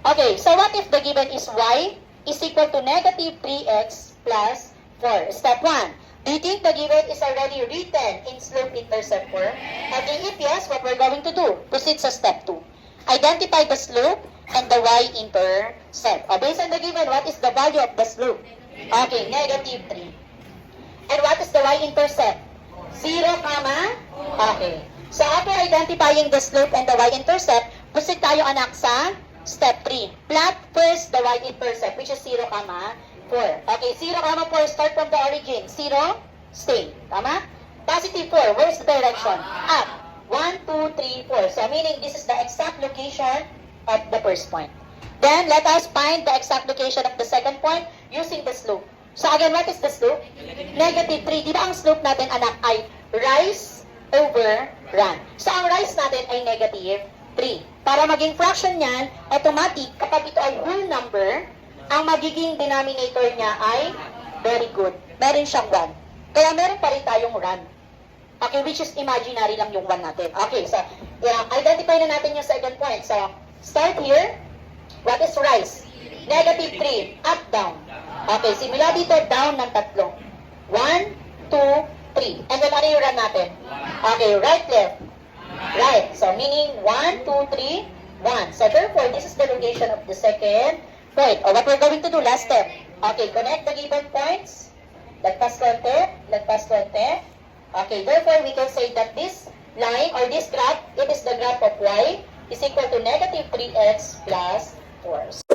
Okay, so what if the given is y is equal to negative 3x plus 4? Step 1. Do you think the given is already written in slope-intercept form? Okay, if yes, what we're going to do? Proceed sa step 2. Identify the slope and the y-intercept. Based on the given, what is the value of the slope? Okay, negative 3. And what is the y-intercept? 0, okay. So after identifying the slope and the y-intercept, proceed tayo anak sa step 3. Plot first the y-intercept, which is 0, 4. Okay, 0, 4, start from the origin. 0, stay. Tama? Positive 4, where's the direction? Up. 1, 2, 3, 4. So meaning this is the exact location of the first point. Then, let us find the exact location of the second point using the slope. So again, what is the slope? Negative 3. Di ba ang slope natin, anak, ay rise over run. So ang rise natin ay negative 3. Para maging fraction niyan, automatic, kapag ito ay whole number, ang magiging denominator niya ay very good. Meron siyang 1. Kaya meron pa rin tayong run. Okay, which is imaginary lang yung 1 natin. Okay, so identify na natin yung second point. So, start here. What is rise? Negative 3. Up, down. Okay, simula dito, down ng 3. 1, 2, 3. And then ano yung run natin? Okay, right, left. Right. So, meaning 1, 2, 3, 1. So, therefore, this is the location of the second point. Or what we're going to do, last step. Okay, connect the given points. Lagpas konti, lagpas konti. Okay, therefore, we can say that this line or this graph, it is the graph of y is equal to negative 3x plus 4.